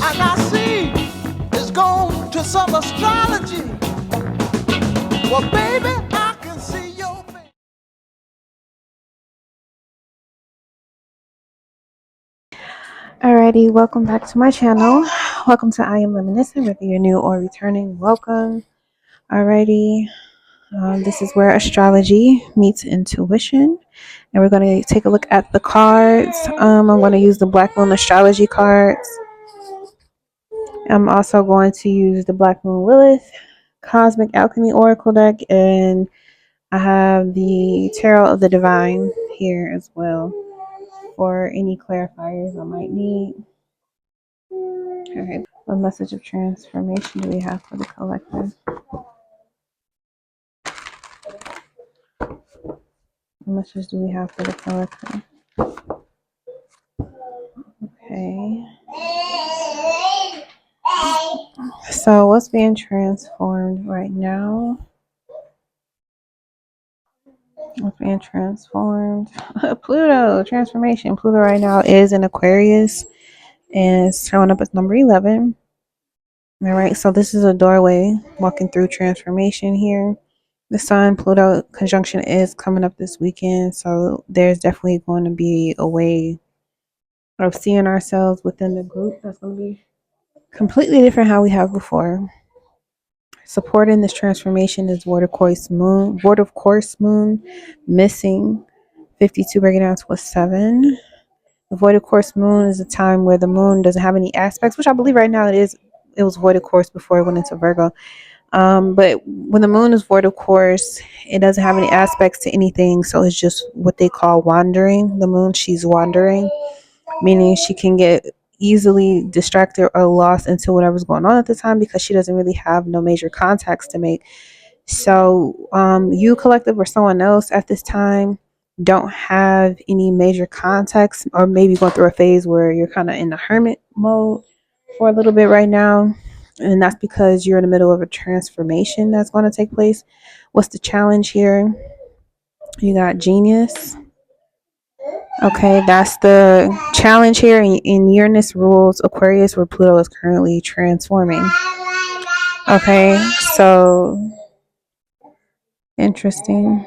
And I see it's gone to some astrology. Well, baby, I can see your face. Alrighty, welcome back to my channel. Welcome to I Am Reminiscent, whether you're new or returning, welcome. Alrighty, this is where astrology meets intuition, and we're going to take a look at the cards. I'm going to use the Black Moon astrology cards. I'm also going to use the Black Moon Lilith Cosmic Alchemy Oracle deck, and I have the Tarot of the Divine here as well for any clarifiers I might need. Okay, what message of transformation do we have for the collective? What message do we have for the collective? Okay. So what's being transformed right now? What's being transformed? Pluto, transformation. Pluto right now is in Aquarius and it's showing up as number 11. All right, so this is a doorway walking through transformation here. The Sun Pluto conjunction is coming up this weekend, so there's definitely going to be a way of seeing ourselves within the group that's going to be completely different how we have before. Supporting this transformation is Void of Course Moon, missing 52, breaking down to a 7. The Void of Course Moon is a time where the moon doesn't have any aspects, which I believe right now it is. It was Void of Course before it went into Virgo. But when the moon is void of course, it doesn't have any aspects to anything, so it's just what they call wandering. The moon, she's wandering, meaning she can get easily distracted or lost into whatever's going on at the time because she doesn't really have no major contacts to make. So you collective or someone else at this time don't have any major contacts, or maybe going through a phase where you're kind of in the hermit mode for a little bit right now, and that's because you're in the middle of a transformation that's going to take place. What's the challenge here? You got genius. Okay, that's the challenge here in Uranus rules Aquarius, where Pluto is currently transforming. Okay, so interesting.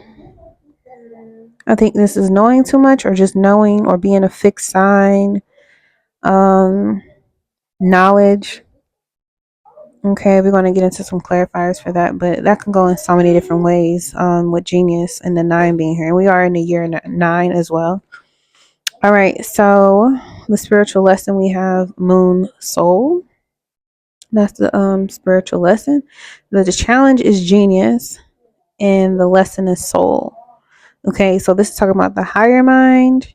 I think this is knowing too much, or just knowing, or being a fixed sign. Knowledge. Okay, we're going to get into some clarifiers for that, but that can go in so many different ways with genius and the 9 being here. And we are in the year 9 as well. All right, so the spiritual lesson, we have Moon Soul. That's the spiritual lesson. The challenge is genius, and the lesson is soul. Okay, so this is talking about the higher mind,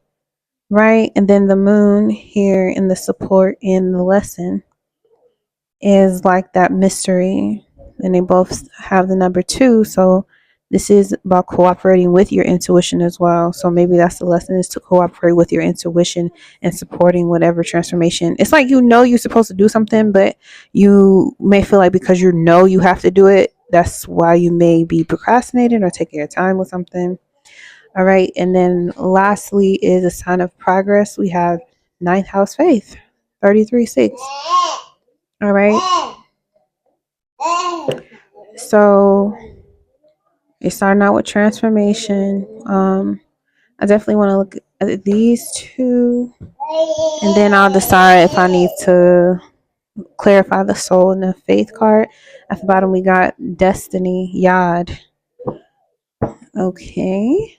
right? And then the moon here in the support in the lesson is like that mystery, and they both have the number 2, so this is about cooperating with your intuition as well. So maybe that's the lesson, is to cooperate with your intuition and supporting whatever transformation. It's like, you're supposed to do something, but you may feel like because you have to do it, that's why you may be procrastinating or taking your time with something. All right, and then lastly is a sign of progress. We have 9th house faith, 33-6. All right. So you're starting out with transformation. I definitely want to look at these two, and then I'll decide if I need to clarify the soul and the faith card. At the bottom, we got destiny, Yod. Okay.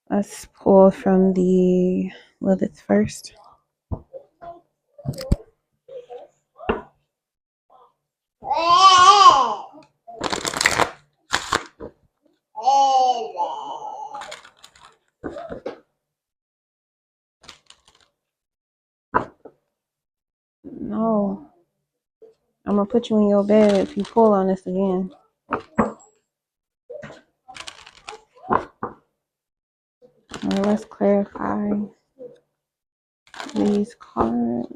Let's pull from the Lilith first. No. I'm going to put you in your bed if you pull on this again. Right, let's clarify these cards.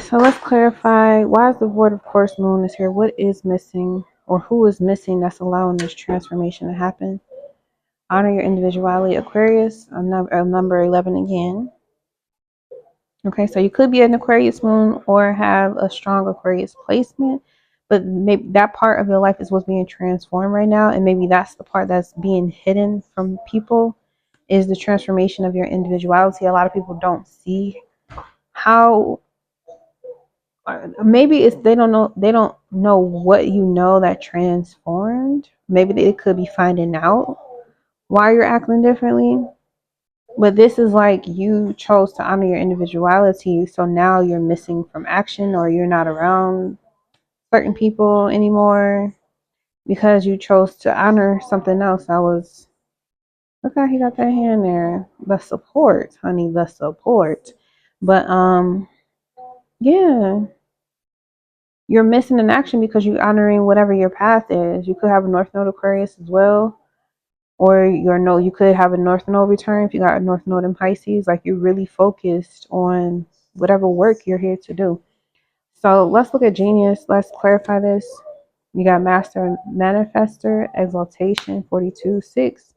So let's clarify, why is the Void of Course Moon is here? What is missing, or who is missing that's allowing this transformation to happen? Honor your individuality, Aquarius, number 11 again. Okay, so you could be an Aquarius moon or have a strong Aquarius placement, but maybe that part of your life is what's being transformed right now, and maybe that's the part that's being hidden from people, is the transformation of your individuality. A lot of people don't see how, maybe it's they don't know what you know that transformed. Maybe they could be finding out why you're acting differently. But this is like you chose to honor your individuality, so now you're missing from action, or you're not around certain people anymore because you chose to honor something else. Look how he got that hand there. The support, honey, the support. But yeah, you're missing an action because you're honoring whatever your path is. You could have a North Node Aquarius as well. Or you could have a North Node return if you got a North Node in Pisces. Like, you're really focused on whatever work you're here to do. So let's look at Genius. Let's clarify this. You got Master and Manifester, Exaltation, 42-6.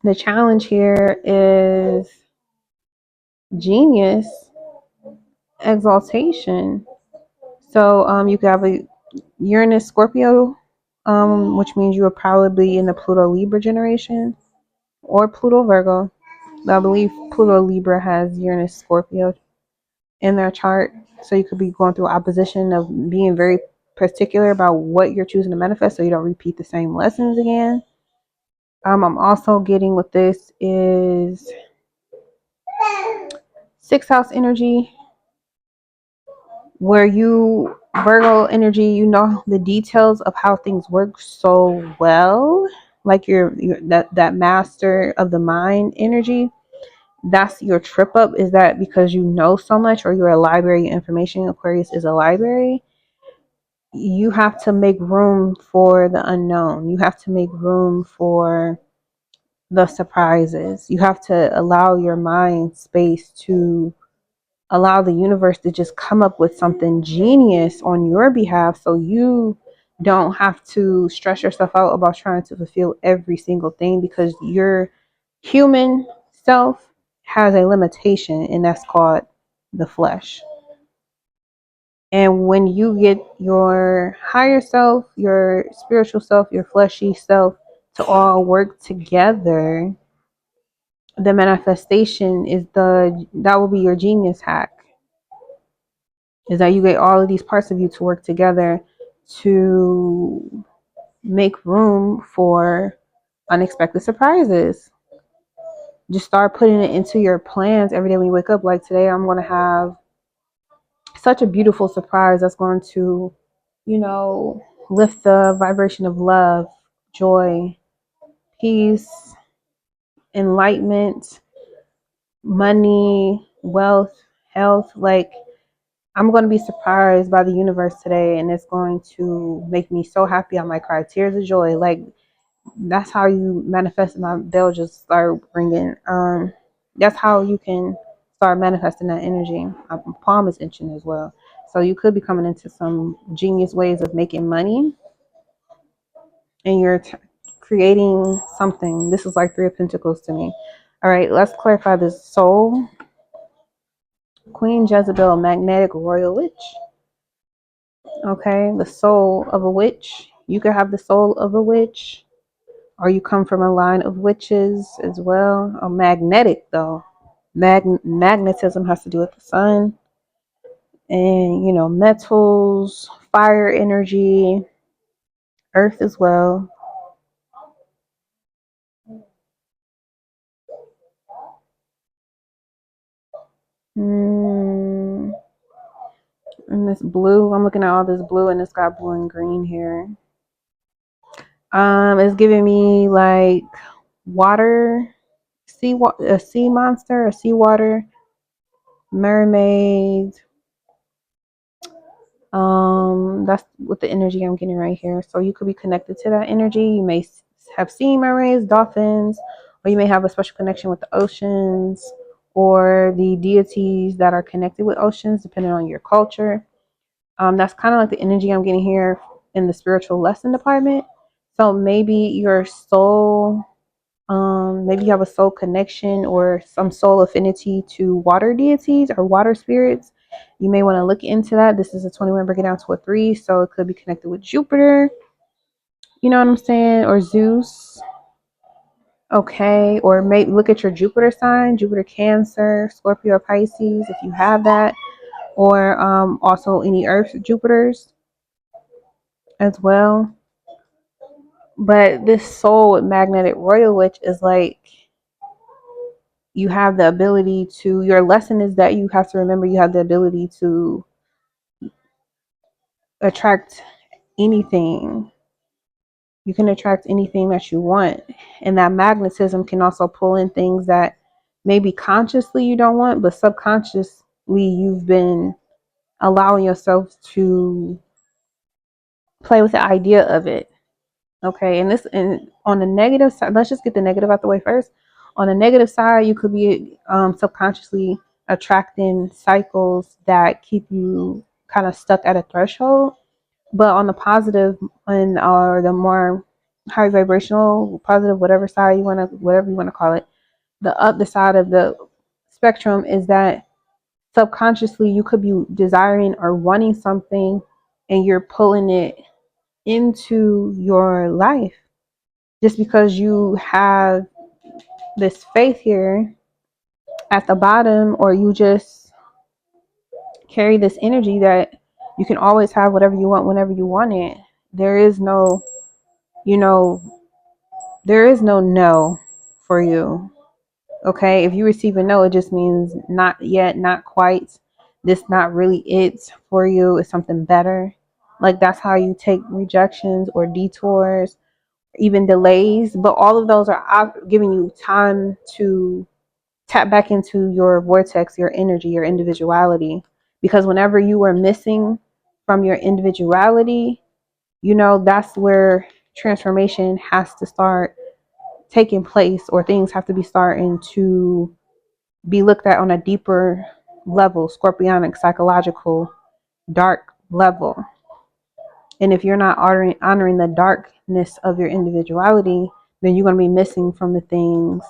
The challenge here is Genius, Exaltation. So you could have a Uranus Scorpio, which means you are probably in the Pluto Libra generation, or Pluto Virgo. I believe Pluto Libra has Uranus Scorpio in their chart. So you could be going through opposition of being very particular about what you're choosing to manifest so you don't repeat the same lessons again. I'm also getting with this is 6th house energy, where you, Virgo energy, you know the details of how things work so well. Like you're that master of the mind energy. That's your trip up, is that because you know so much, or you're a library of information. Aquarius is a library. You have to make room for the unknown. You have to make room for the surprises. You have to allow your mind space to allow the universe to just come up with something genius on your behalf, so you don't have to stress yourself out about trying to fulfill every single thing, because your human self has a limitation, and that's called the flesh. And when you get your higher self, your spiritual self, your fleshy self to all work together, the manifestation is that will be your genius hack. Is that you get all of these parts of you to work together to make room for unexpected surprises. Just start putting it into your plans every day when you wake up. Like, today I'm going to have such a beautiful surprise that's going to, lift the vibration of love, joy, peace, enlightenment, money, wealth, health. Like, I'm going to be surprised by the universe today, and it's going to make me so happy. I might cry tears of joy. Like, that's how you manifest, and my bell just start ringing. That's how you can start manifesting that energy. My palm is itching as well. So you could be coming into some genius ways of making money, and you're creating something. This is like 3 of Pentacles to me. All right, let's clarify this. Soul, Queen Jezebel, Magnetic Royal Witch. Okay, the soul of a witch. You could have the soul of a witch, or you come from a line of witches as well. Or magnetic, though. Magnetism has to do with the sun, and metals, fire energy, earth as well. And this blue, I'm looking at all this blue, and it's got blue and green here. It's giving me like water, a sea monster, a seawater mermaid. That's what the energy I'm getting right here. So you could be connected to that energy. You may have sea mermaids, dolphins, or you may have a special connection with the oceans, or the deities that are connected with oceans, depending on your culture. That's kind of like the energy I'm getting here in the spiritual lesson department. So maybe your soul Maybe you have a soul connection or some soul affinity to water deities or water spirits. You may want to look into that. This is a 21, break it down to a 3, so it could be connected with Jupiter. You know what I'm saying? Or Zeus. Okay, or maybe look at your Jupiter sign, Jupiter Cancer, Scorpio, or Pisces, if you have that, or also any Earth Jupiters as well. But this soul with magnetic royal witch is like, you have the ability to, your lesson is that you have to remember you have the ability to attract anything. You can attract anything that you want. And that magnetism can also pull in things that maybe consciously you don't want, but subconsciously you've been allowing yourself to play with the idea of it. Okay, and on the negative side, let's just get the negative out the way first. On the negative side, you could be subconsciously attracting cycles that keep you kind of stuck at a threshold. But on the positive and or the more high vibrational, positive, whatever side you want to, whatever you want to call it, the other side of the spectrum is that subconsciously you could be desiring or wanting something, and you're pulling it into your life just because you have this faith here at the bottom, or you just carry this energy that you can always have whatever you want whenever you want it. There is no, there is no for you. Okay, if you receive a no, it just means not yet, not quite. This not really it for you. It's something better. Like that's how you take rejections or detours, even delays. But all of those are giving you time to tap back into your vortex, your energy, your individuality. Because whenever you are missing from your individuality, that's where transformation has to start taking place, or things have to be starting to be looked at on a deeper level, scorpionic, psychological, dark level. And if you're not honoring the darkness of your individuality, then you're going to be missing from the things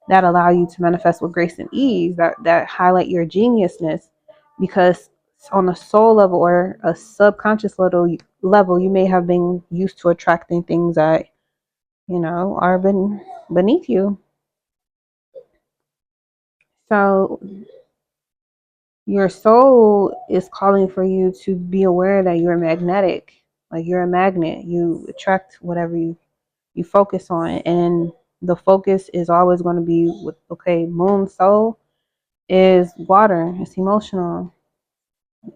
that allow you to manifest with grace and ease, that highlight your geniusness. Because on a soul level or a subconscious level, you may have been used to attracting things that, are beneath you. So your soul is calling for you to be aware that you're magnetic. Like you're a magnet. You attract whatever you focus on. And the focus is always going to be with, okay, moon soul is water. It's emotional.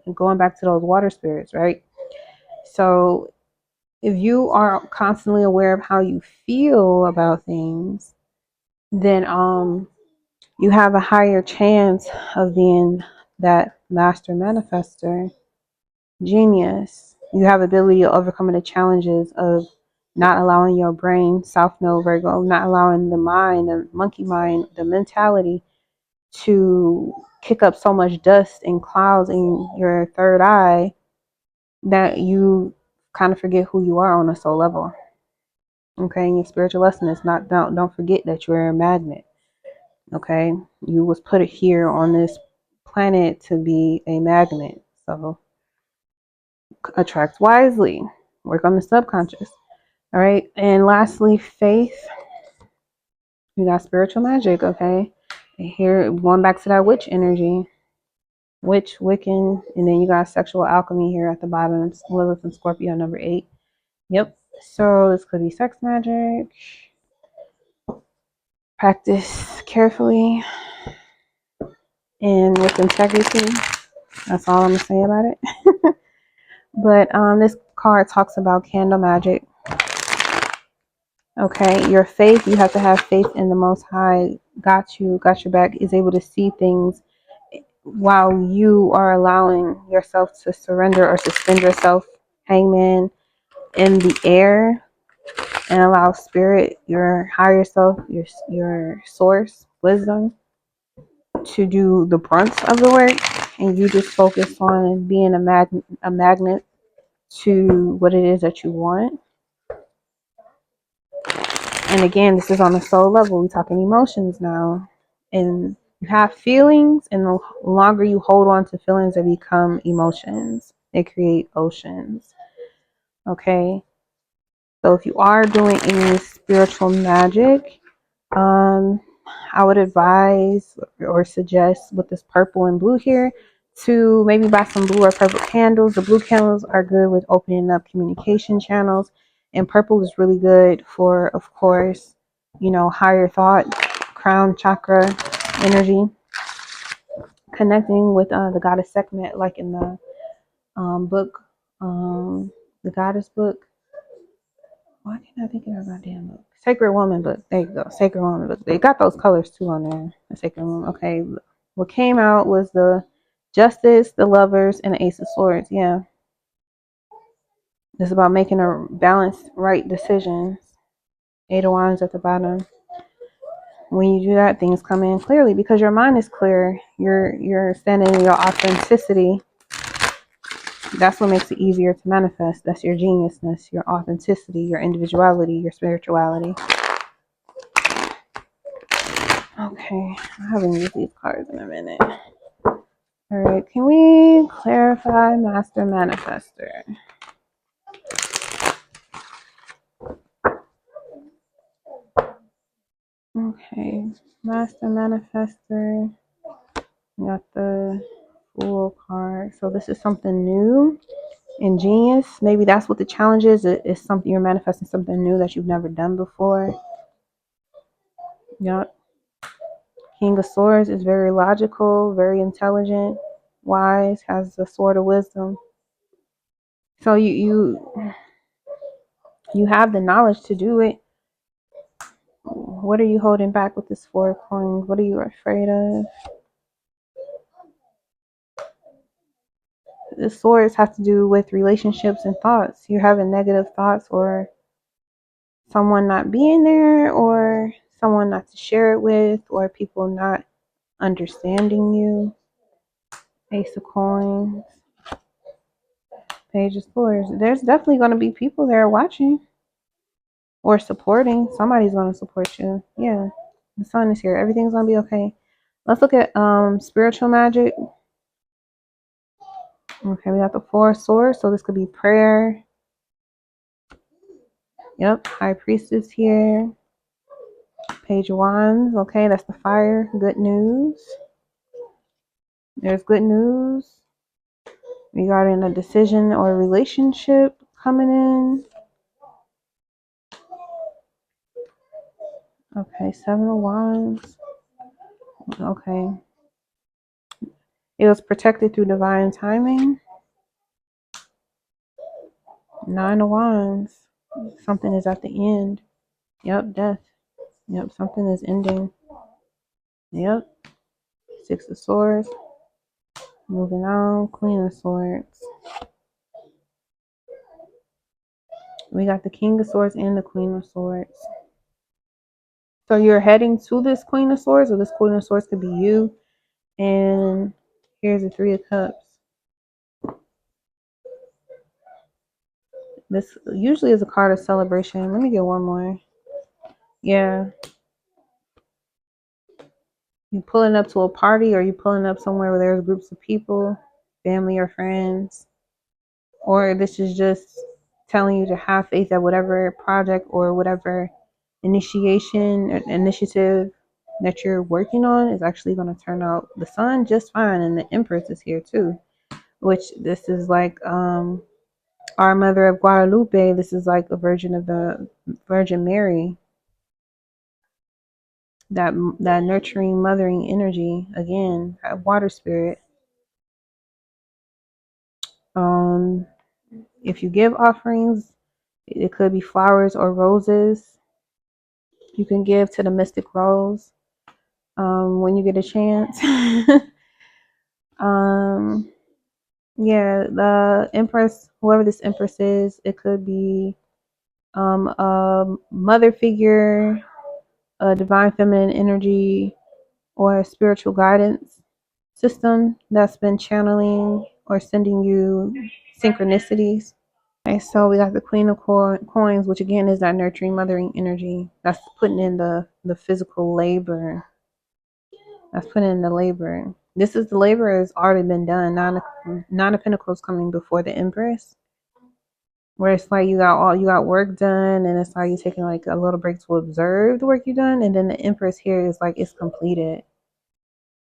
And going back to those water spirits, right? So if you are constantly aware of how you feel about things, then you have a higher chance of being that master manifester genius. You have ability of overcoming the challenges of not allowing your brain, South Node Virgo, not allowing the mind, the monkey mind, the mentality to kick up so much dust and clouds in your third eye that you kind of forget who you are on a soul level. Okay, and your spiritual lesson is don't forget that you're a magnet. Okay, you was put here on this planet to be a magnet. So attract wisely. Work on the subconscious. All right. And lastly, faith. You got spiritual magic. Okay. And here, going back to that witch energy. Witch, Wiccan. And then you got sexual alchemy here at the bottom. Lilith and Scorpio, number 8. Yep. So this could be sex magic. Practice carefully and with integrity. That's all I'm going to say about it. But this card talks about candle magic. Okay, your faith, you have to have faith in the Most High. Got your back, is able to see things while you are allowing yourself to surrender or suspend yourself, hangman, in the air, and allow spirit, your higher self, your source, wisdom, to do the brunt of the work, and you just focus on being a magnet to what it is that you want. And again, this is on the soul level. We're talking emotions now. And you have feelings, and the longer you hold on to feelings, they become emotions. They create oceans. Okay? So if you are doing any spiritual magic, I would advise or suggest with this purple and blue here to maybe buy some blue or purple candles. The blue candles are good with opening up communication channels, and purple is really good for, of course, higher thought, crown chakra energy, connecting with the goddess Sekhmet, like in the book, the goddess book. Why can't I think of that damn book? Sacred Woman book. There you go. Sacred Woman book. They got those colors too on there. The Sacred Woman. Okay. What came out was the Justice, the Lovers, and the Ace of Swords. Yeah. It's about making a balanced, right decisions. Eight of Wands at the bottom. When you do that, things come in clearly because your mind is clear. You're standing in your authenticity. That's what makes it easier to manifest. That's your geniusness, your authenticity, your individuality, your spirituality. Okay, I haven't used these cards in a minute. All right, can we clarify Master Manifester? Okay, Master Manifester. We got the Fool card. So this is something new, ingenious. Maybe that's what the challenge is. It's something you're manifesting, something new that you've never done before. Yep. King of Swords is very logical, very intelligent, wise, has the sword of wisdom. So you have the knowledge to do it. What are you holding back with this Four of Coins? What are you afraid of? The swords have to do with relationships and thoughts. You're having negative thoughts, or someone not being there, or someone not to share it with, or people not understanding you. Ace of Coins. Page of Swords. There's definitely going to be people there watching or supporting. Somebody's going to support you. Yeah. The sun is here. Everything's going to be okay. Let's look at spiritual magic. Okay, we got the Four of Swords. So this could be prayer. Yep. High Priestess here. Page of Wands. Okay, that's the fire. Good news. There's good news regarding a decision or a relationship coming in. Okay, Seven of Wands. Okay. It was protected through divine timing. Nine of Wands. Something is at the end. Yep, death. Yep, something is ending. Yep. Six of Swords. Moving on. Queen of Swords. We got the King of Swords and the Queen of Swords. So you're heading to this Queen of Swords, or this Queen of Swords could be you. And here's the Three of Cups. This usually is a card of celebration. Let me get one more. Yeah. You pulling up to a party, or you pulling up somewhere where there's groups of people, family or friends. Or this is just telling you to have faith that whatever project or whatever initiation or initiative that you're working on is actually going to turn out the sun just fine. And the Empress is here too, which this is like our Mother of Guadalupe. This is like a version of the Virgin Mary. That nurturing, mothering energy, again, water spirit. If you give offerings, it could be flowers or roses. You can give to the Mystic Rose when you get a chance. Yeah, the Empress, whoever this Empress is, it could be a mother figure, a divine feminine energy, or a spiritual guidance system that's been channeling or sending you synchronicities. Okay, so we got the Queen of Coins, which again is that nurturing, mothering energy. That's putting in the physical labor. That's putting in the labor. This is the labor has already been done. Nine of Pentacles coming before the Empress, where it's like you got work done, and it's like you taking like a little break to observe the work you done, and then the Empress here is like it's completed,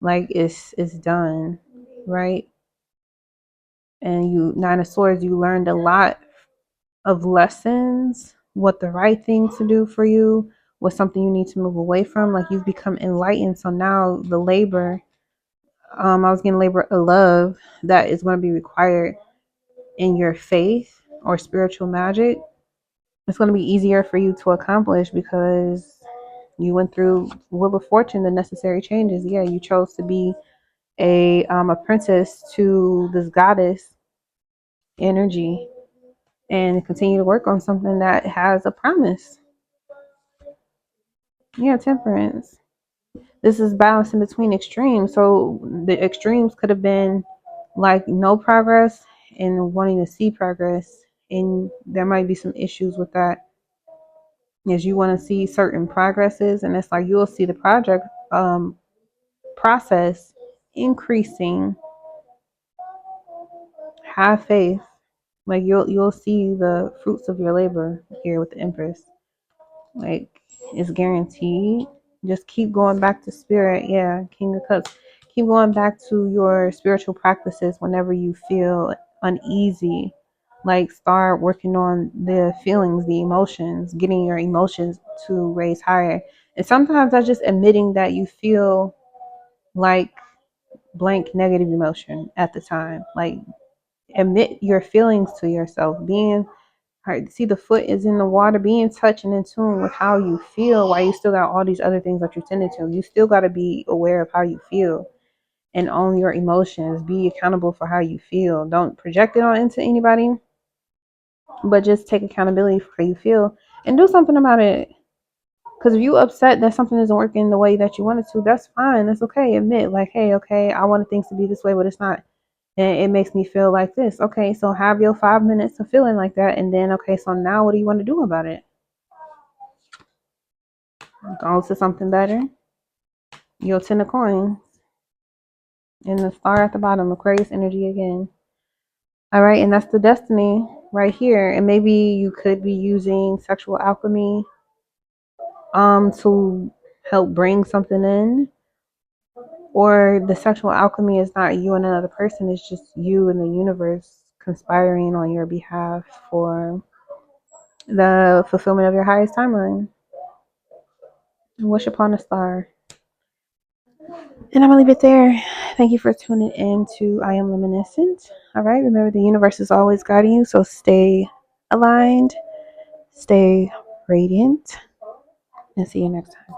like it's done, right? And you Nine of Swords, you learned a lot of lessons, what the right thing to do for you, what's something you need to move away from. Like you've become enlightened. So now the labor, I was getting labor of love that is going to be required in your faith or spiritual magic. It's going to be easier for you to accomplish because you went through Wheel of Fortune, the necessary changes. Yeah, you chose to be a princess to this goddess energy and continue to work on something that has a promise. Yeah, Temperance. This is balance in between extremes. So the extremes could have been like no progress and wanting to see progress. And there might be some issues with that as you want to see certain progresses. And it's like you'll see the project process increasing. Have faith. Like you'll see the fruits of your labor here with the Empress. Like it's guaranteed. Just keep going back to spirit. Yeah, King of Cups. Keep going back to your spiritual practices whenever you feel uneasy. Like start working on the feelings, the emotions, getting your emotions to raise higher. And sometimes that's just admitting that you feel like blank negative emotion at the time. Like admit your feelings to yourself. Being hurt. See, the foot is in the water, be in touch and in tune with how you feel while you still got all these other things that you're tending to. You still got to be aware of how you feel and own your emotions. Be accountable for how you feel. Don't project it on into anybody, but just take accountability for how you feel and do something about it. Because if you upset that something isn't working the way that you want it to, that's fine. That's okay. Admit, like, hey, okay, I wanted things to be this way, but it's not. And it makes me feel like this. Okay, so have your 5 minutes of feeling like that. And then, okay, so now what do you want to do about it? Go to something better. Your 10 of coins. And the star at the bottom, Aquarius energy again. All right, and that's the destiny right here. And maybe you could be using sexual alchemy to help bring something in. Or the sexual alchemy is not you and another person, it's just you and the universe conspiring on your behalf for the fulfillment of your highest timeline. Wish upon a star. And I'm going to leave it there. Thank you for tuning in to I Am Luminescent. All right. Remember, the universe is always guiding you. So stay aligned, stay radiant, and see you next time.